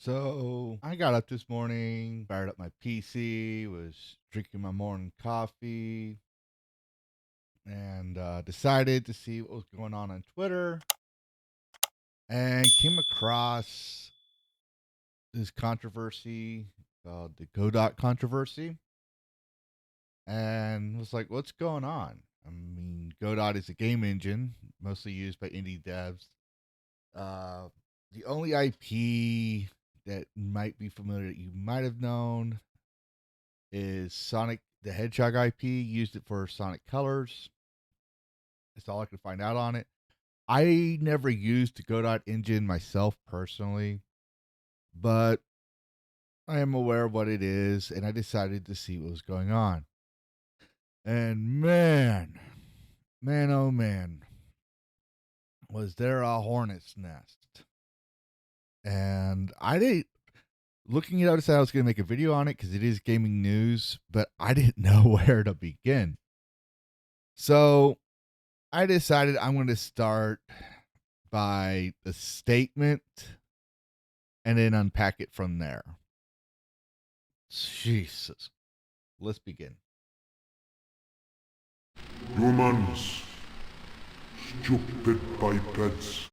So I got up this morning, fired up my PC, was drinking my morning coffee, and decided to see what was going on Twitter, and came across this controversy called the Godot controversy, and was like, "What's going on?" I mean, Godot is a game engine mostly used by indie devs. Uh, the only IP that might be familiar that you might have known is Sonic the Hedgehog IP. Used it for Sonic Colors. That's all I could find out on it. I never used the Godot engine myself personally, but I am aware of what it is, and I decided to see what was going on. And man, oh man, was there a hornet's nest. And I didn't, looking it up, I said I was going to make a video on it because it is gaming news, but I didn't know where to begin. So I decided I'm going to start by the statement and then unpack it from there. Jesus. Let's begin. Humans, stupid bipeds.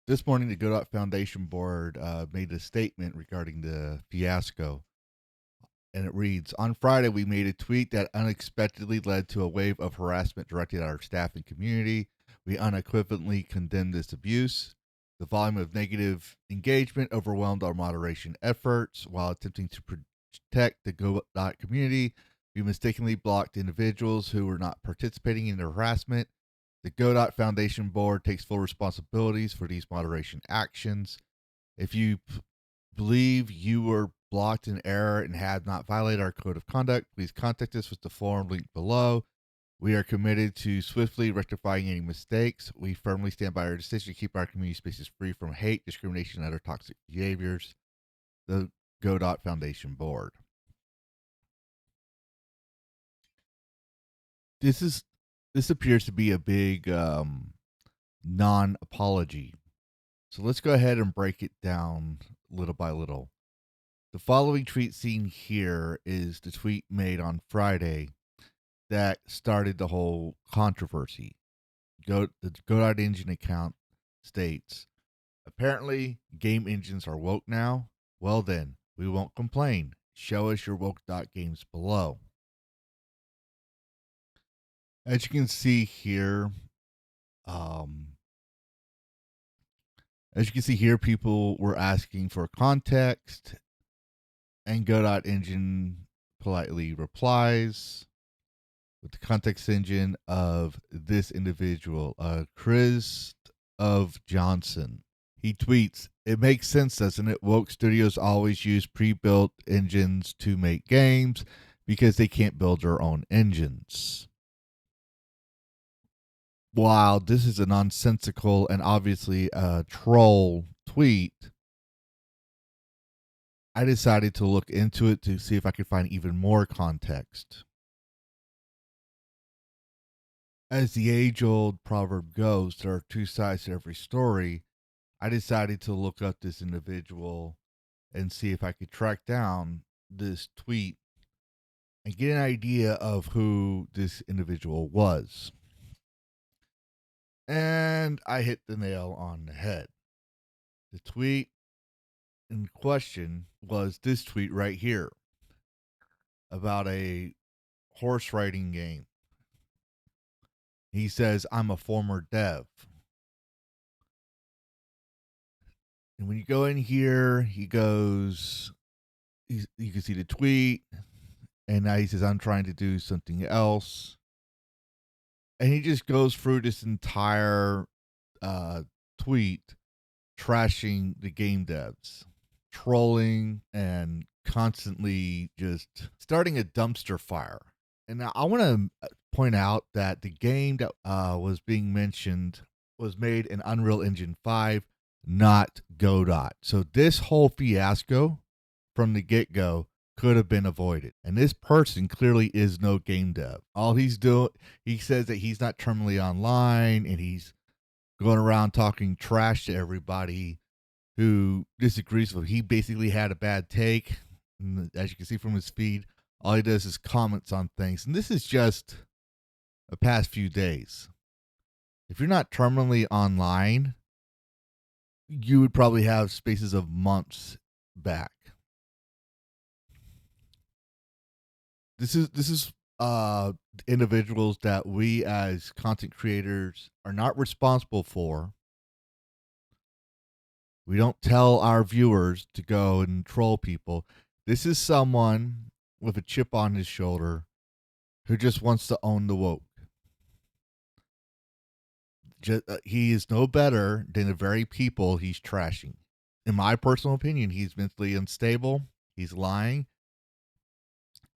This morning, the Godot Foundation Board made a statement regarding the fiasco. And it reads, on Friday, we made a tweet that unexpectedly led to a wave of harassment directed at our staff and community. We unequivocally condemn this abuse. The volume of negative engagement overwhelmed our moderation efforts. While attempting to protect the Godot community, we mistakenly blocked individuals who were not participating in the harassment. The Godot Foundation Board takes full responsibilities for these moderation actions. If you believe you were blocked in error and have not violated our code of conduct, please contact us with the form linked below. We are committed to swiftly rectifying any mistakes. We firmly stand by our decision to keep our community spaces free from hate, discrimination, and other toxic behaviors. The Godot Foundation Board. This appears to be a big non-apology. So let's go ahead and break it down little by little. The following tweet seen here is the tweet made on Friday that started the whole controversy. The Godot Engine account states, apparently game engines are woke now. Well then, we won't complain. Show us your woke.games below. As you can see here, um, people were asking for context, and Godot Engine politely replies with the context engine of this individual, Chris of Johnson. He tweets, it makes sense, doesn't it? Woke studios always use pre-built engines to make games because they can't build their own engines. While this is a nonsensical and obviously a troll tweet, I decided to look into it to see if I could find even more context. As the age old proverb goes, there are two sides to every story. I decided to look up this individual and see if I could track down this tweet and get an idea of who this individual was. And I hit the nail on the head. The tweet in question was this tweet right here about a horse riding game. He says, I'm a former dev. And when you go in here, he goes, you can see the tweet. And now he says, I'm trying to do something else. And he just goes through this entire tweet trashing the game devs, trolling, and constantly just starting a dumpster fire. And now I want to point out that the game that was being mentioned was made in Unreal Engine 5, not Godot. So this whole fiasco from the get go could have been avoided. And this person clearly is no game dev. All he's doing, he says that he's not terminally online and he's going around talking trash to everybody who disagrees with him. He basically had a bad take. And as you can see from his feed, all he does is comments on things. And this is just the past few days. If you're not terminally online, you would probably have spaces of months back. This is individuals that we as content creators are not responsible for. We don't tell our viewers to go and troll people. This is someone with a chip on his shoulder who just wants to own the woke. He is no better than the very people he's trashing. In my personal opinion, he's mentally unstable. He's lying.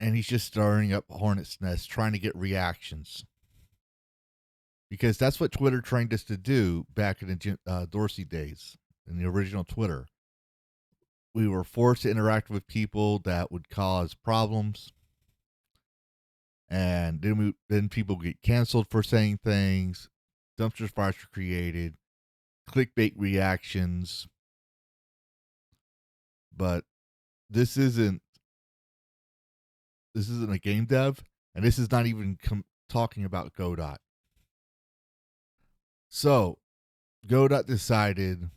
And he's just stirring up hornet's nest, trying to get reactions. Because that's what Twitter trained us to do back in the Dorsey days, in the original Twitter. We were forced to interact with people that would cause problems. And then people get canceled for saying things. Dumpster fires were created. Clickbait reactions. But this isn't a game dev, and this is not even talking about Godot. So, Godot decided,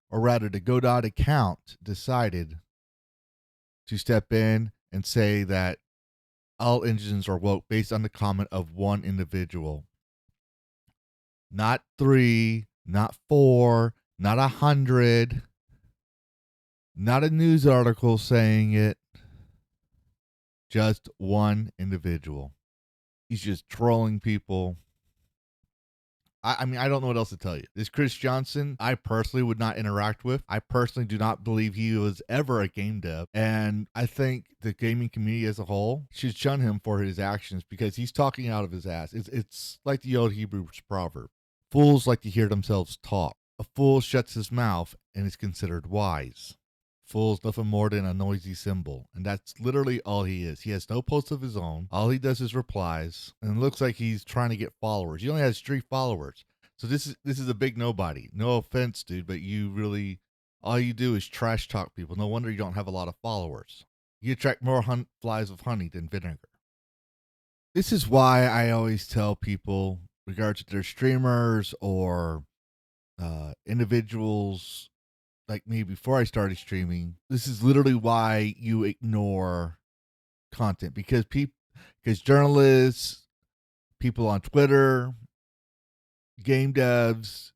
or rather, the Godot account decided to step in and say that all engines are woke based on the comment of one individual. Not 3, not 4, not 100, not a news article saying it. Just one individual. He's just trolling people. I mean, I don't know what else to tell you. This Chris Johnson, I personally would not interact with. I personally do not believe he was ever a game dev. And I think the gaming community as a whole should shun him for his actions because he's talking out of his ass. It's like the old Hebrew proverb. Fools like to hear themselves talk. A fool shuts his mouth and is considered wise. Fool's nothing more than a noisy cymbal, and that's literally all he is. He has no posts of his own. All he does is replies, and it looks like he's trying to get followers. He only has 3 followers, so this is a big nobody. No offense, dude, but you really all you do is trash talk people. No wonder you don't have a lot of followers. You attract more flies with honey than vinegar. This is why I always tell people, regardless if they're streamers or individuals like me before I started streaming, this is literally why you ignore content because journalists, people on Twitter, game devs,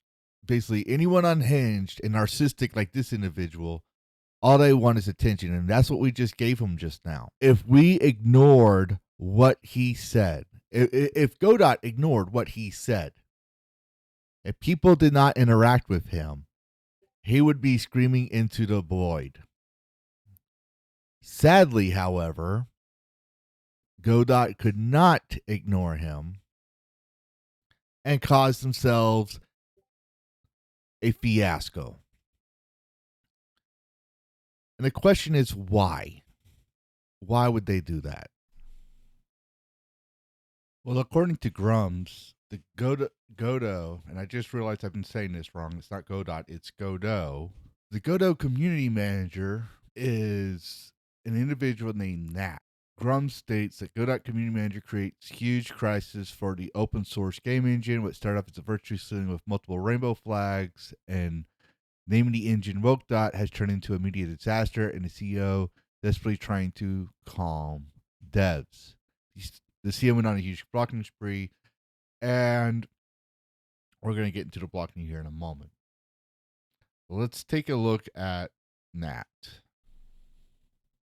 basically anyone unhinged and narcissistic like this individual, all they want is attention, and that's what we just gave him just now. If we ignored what he said, if Godot ignored what he said, if people did not interact with him, he would be screaming into the void. Sadly, however, Godot could not ignore him and caused themselves a fiasco. And the question is why? Why would they do that? Well, according to Grums, the Godot, and I just realized I've been saying this wrong. It's not Godot, it's Godot. The Godot community manager is an individual named Nat. Grum states that Godot Community Manager creates huge crisis for the open source game engine, what started off as a virtue signaling with multiple rainbow flags, and naming the engine WokeDot has turned into a media disaster, and the CEO desperately trying to calm devs. The CEO went on a huge blocking spree, and we're going to get into the blocking here in a moment. Let's take a look at Nat.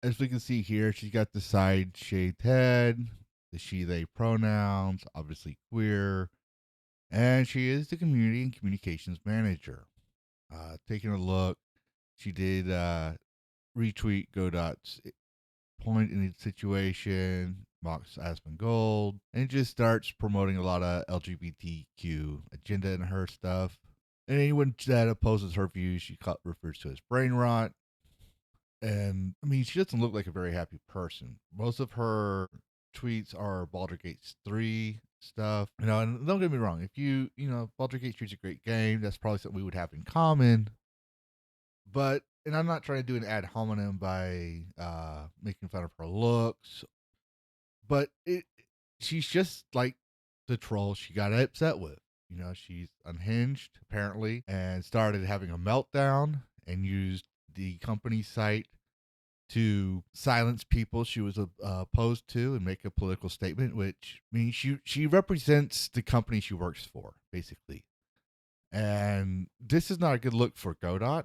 As we can see here, she's got the side shaved head, the she, they pronouns, obviously queer, and she is the community and communications manager. Taking a look, she did retweet Godot's point in the situation, mocks Asmongold, and just starts promoting a lot of LGBTQ agenda in her stuff. And anyone that opposes her views, she refers to as brain rot. And I mean, she doesn't look like a very happy person. Most of her tweets are Baldur's Gate 3 stuff. And don't get me wrong, if Baldur's Gate 3 is a great game, that's probably something we would have in common. But and I'm not trying to do an ad hominem by making fun of her looks, but she's just like the troll she got upset with. You know, she's unhinged apparently and started having a meltdown and used the company site to silence people she was opposed to and make a political statement, which means she represents the company she works for, basically. And this is not a good look for Godot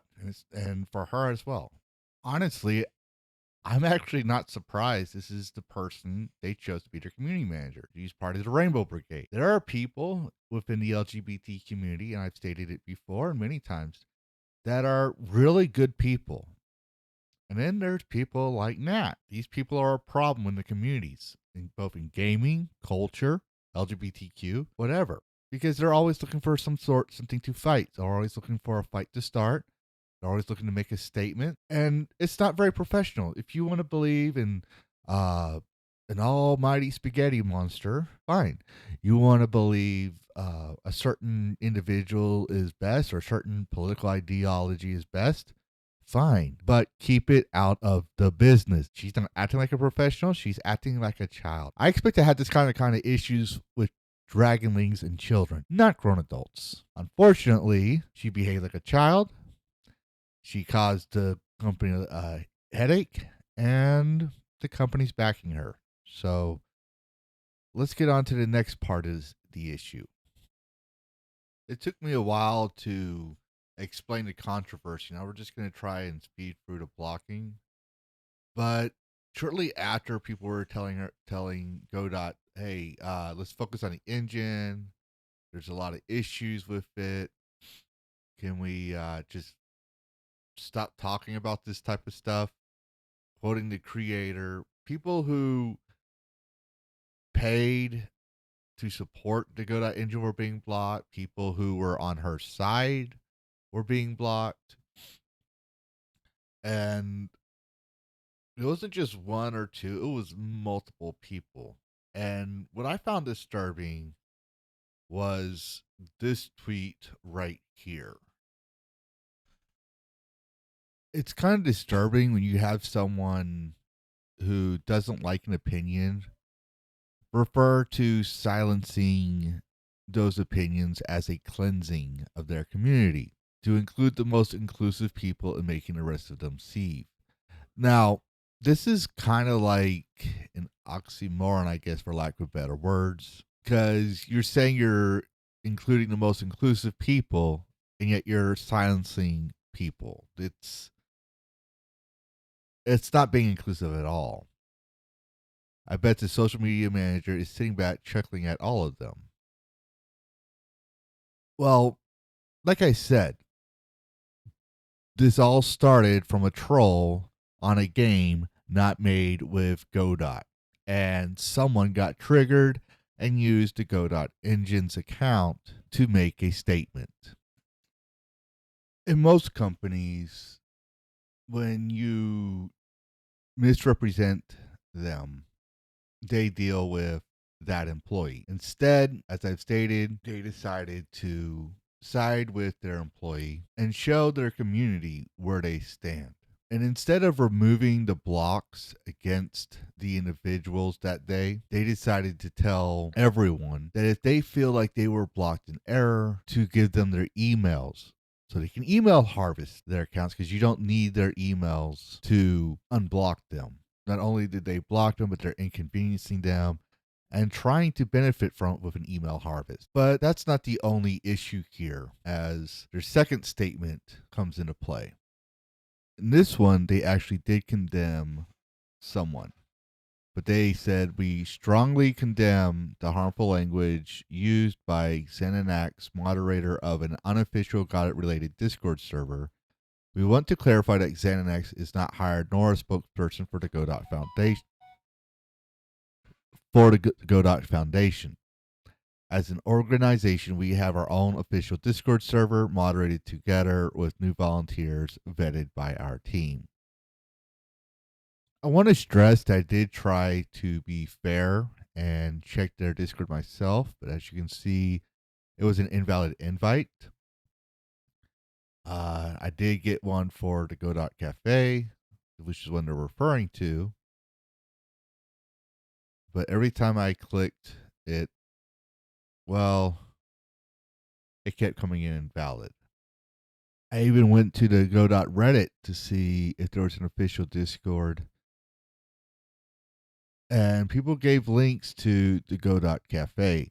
and for her as well. Honestly, I'm actually not surprised this is the person they chose to be their community manager. She's part of the Rainbow Brigade. There are people within the LGBT community, and I've stated it before and many times, that are really good people. And then there's people like Nat. These people are a problem in the communities, both in gaming, culture, LGBTQ, whatever. Because they're always looking for something to fight. They're always looking for a fight to start. They're always looking to make a statement, and it's not very professional. If you want to believe in uh, an almighty spaghetti monster, fine. You want to believe a certain individual is best or a certain political ideology is best, fine. But keep it out of the business. She's not acting like a professional. She's acting like a child. I expect to have this kind of issues with dragonlings and children, not grown adults. Unfortunately, she behaved like a child. She caused the company a headache, and the company's backing her. So let's get on to the next part of the issue. It took me a while to explain the controversy. Now we're just going to try and speed through the blocking. But shortly after, people were telling Godot, "Hey, let's focus on the engine. There's a lot of issues with it. Can we just stop talking about this type of stuff?" Quoting the creator, people who paid to support the Godot engine were being blocked. People who were on her side were being blocked. And it wasn't just one or two, it was multiple people. And what I found disturbing was this tweet right here. It's kind of disturbing when you have someone who doesn't like an opinion refer to silencing those opinions as a cleansing of their community to include the most inclusive people and making the rest of them see. Now, this is kind of like an oxymoron, I guess, for lack of better words, because you're saying you're including the most inclusive people and yet you're silencing people. It's not being inclusive at all. I bet the social media manager is sitting back chuckling at all of them. Well, like I said, this all started from a troll on a game not made with Godot. And someone got triggered and used the Godot engine's account to make a statement. In most companies, when you misrepresent them, they deal with that employee. Instead, as I've stated, they decided to side with their employee and show their community where they stand. And instead of removing the blocks against the individuals that they decided to tell everyone that if they feel like they were blocked in error, to give them their emails so they can email harvest their accounts, because you don't need their emails to unblock them. Not only did they block them, but they're inconveniencing them and trying to benefit from it with an email harvest. But that's not the only issue here, as their second statement comes into play. In this one, they actually did condemn someone, but they said, "We strongly condemn the harmful language used by Xanax, moderator of an unofficial Godot-related Discord server. We want to clarify that Xanax is not hired nor a spokesperson for the Godot Foundation. As an organization, we have our own official Discord server moderated together with new volunteers vetted by our team." I want to stress that I did try to be fair and check their Discord myself, but as you can see, it was an invalid invite. I did get one for the Godot Cafe, which is one they're referring to. But every time I clicked it, well, it kept coming in invalid. I even went to the Godot Reddit to see if there was an official Discord, and people gave links to the Godot Cafe.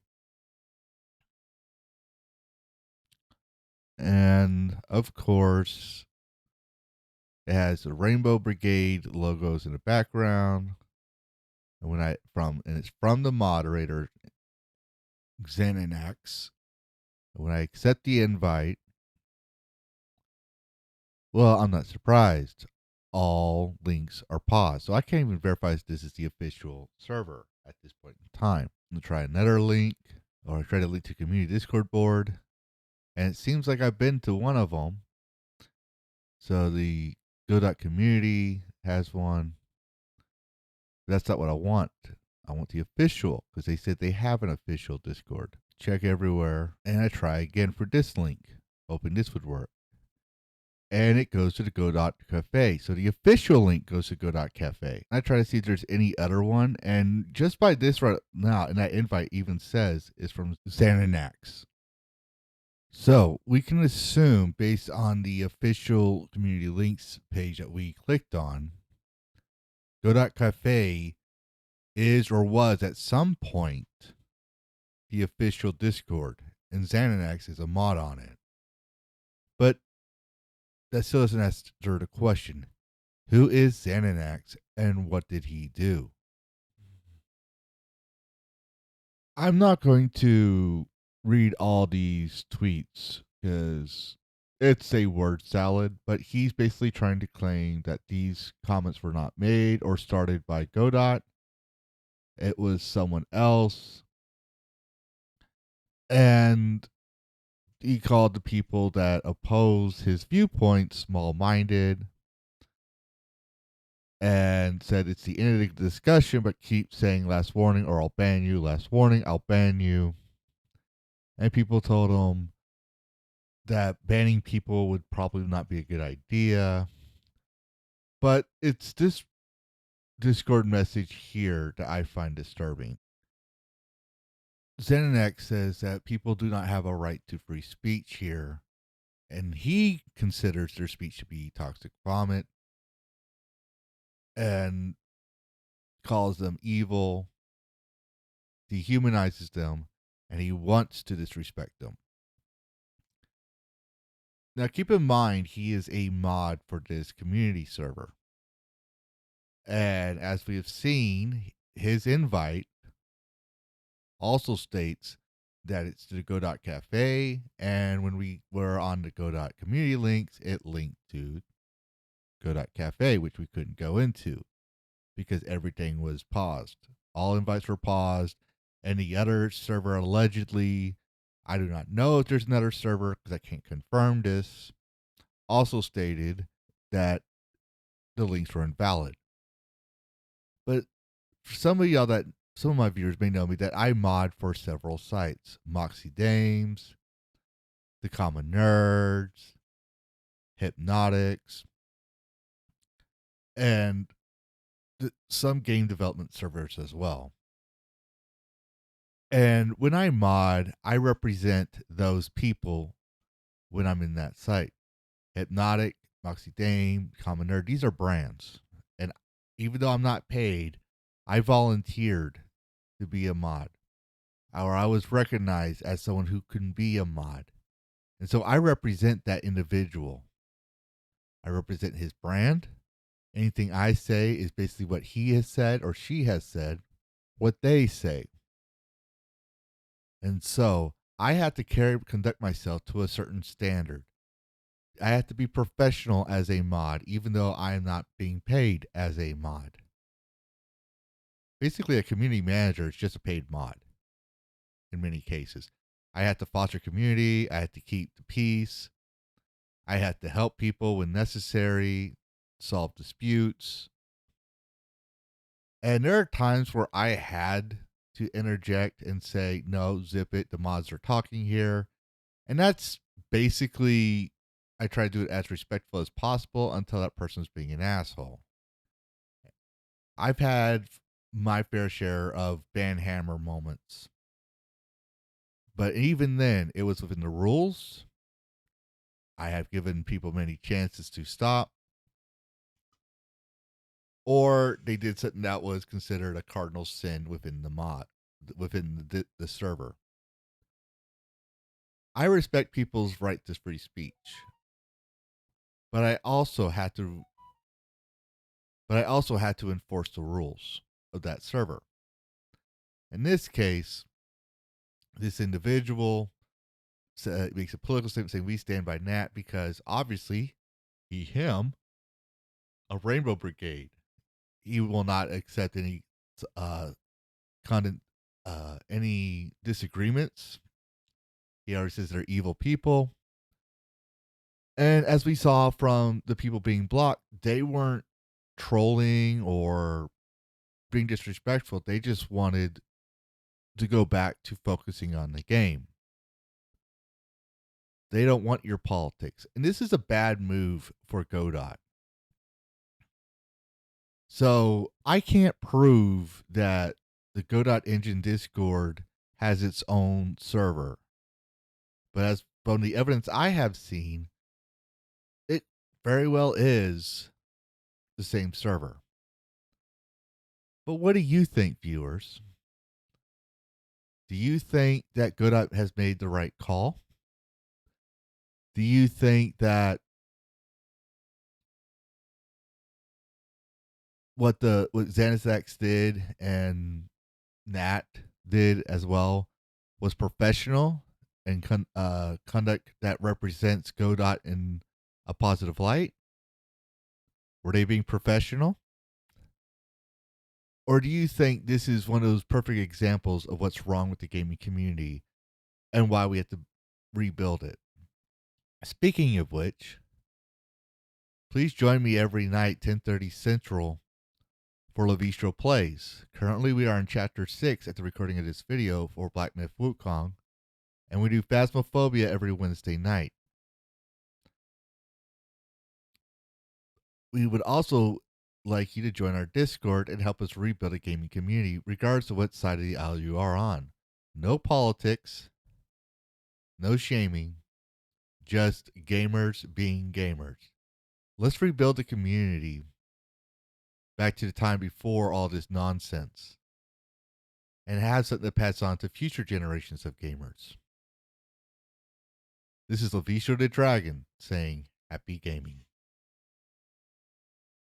And of course, it has the Rainbow Brigade logos in the background. And it's from the moderator Xanax. When I accept the invite, well, I'm not surprised. All links are paused. So I can't even verify if this is the official server at this point in time. I'm going to try another link, or I try to link to community Discord board. And it seems like I've been to one of them. So the Godot community has one. But that's not what I want. I want the official, because they said they have an official Discord. Check everywhere. And I try again for this link, hoping this would work. And it goes to the Godot Cafe. So the official link goes to Godot Cafe. I try to see if there's any other one. And just by this right now, and that invite even says is from Xanax. So we can assume, based on the official community links page that we clicked on, Godot Cafe is or was at some point the official Discord, and Xanax is a mod on it. But that still doesn't answer the question: who is Xanax and what did he do? I'm not going to read all these tweets because it's a word salad, but he's basically trying to claim that these comments were not made or started by Godot. It was someone else. And he called the people that oppose his viewpoints small minded and said it's the end of the discussion, but keep saying last warning or I'll ban you, last warning, I'll ban you. And people told him that banning people would probably not be a good idea. But it's this Discord message here that I find disturbing. Xanax says that people do not have a right to free speech here, and he considers their speech to be toxic vomit and calls them evil, dehumanizes them, and he wants to disrespect them. Now, keep in mind, he is a mod for this community server. And as we have seen, his invite also states that it's to the Godot Cafe. And when we were on the Godot community links, it linked to Godot Cafe, which we couldn't go into because everything was paused. All invites were paused. And the other server allegedly, I do not know if there's another server because I can't confirm this, also stated that the links were invalid. But for some of y'all that some of my viewers may know me that I mod for several sites: Moxie Dames, The Common Nerds, Hypnotics, and some game development servers as well. And when I mod, I represent those people when I'm in that site. Hypnotic, Moxie Dame, Common Nerd, these are brands. And even though I'm not paid, I volunteered to be a mod. Or I was recognized as someone who can be a mod. And so I represent that individual. I represent his brand. Anything I say is basically what he has said or she has said, what they say. And so I have to conduct myself to a certain standard. I have to be professional as a mod, even though I am not being paid as a mod. Basically, a community manager is just a paid mod in many cases. I have to foster community. I have to keep the peace. I have to help people when necessary, solve disputes. And there are times where I had to interject and say, no, zip it. The mods are talking here. And that's basically I try to do it as respectful as possible until that person's being an asshole. I've had my fair share of banhammer moments, but even then, it was within the rules. I have given people many chances to stop, or they did something that was considered a cardinal sin within the mod, within the server. I respect people's right to free speech, but I also had to enforce the rules of that server. In this case, this individual makes a political statement saying we stand by Nat because obviously him, a Rainbow Brigade. He will not accept any uh, any disagreements. He already says they're evil people. And as we saw from the people being blocked, they weren't trolling or being disrespectful. They just wanted to go back to focusing on the game. They don't want your politics. And this is a bad move for Godot. So I can't prove that the Godot engine Discord has its own server. But as from the evidence I have seen, it very well is the same server. But what do you think, viewers? Do you think that Godot has made the right call? Do you think that what Xanasax did and Nat did as well was professional and conduct that represents Godot in a positive light? Were they being professional? Or do you think this is one of those perfect examples of what's wrong with the gaming community and why we have to rebuild it? Speaking of which, please join me every night, 10:30 Central, for Levistro Plays. Currently, we are in Chapter 6 at the recording of this video for Black Myth Wukong, and we do Phasmophobia every Wednesday night. We would also like you to join our Discord and help us rebuild a gaming community, regardless of what side of the aisle you are on. No politics, no shaming, just gamers being gamers. Let's rebuild the community back to the time before all this nonsense and have something to pass on to future generations of gamers. This is Lavisho the Dragon saying, happy gaming.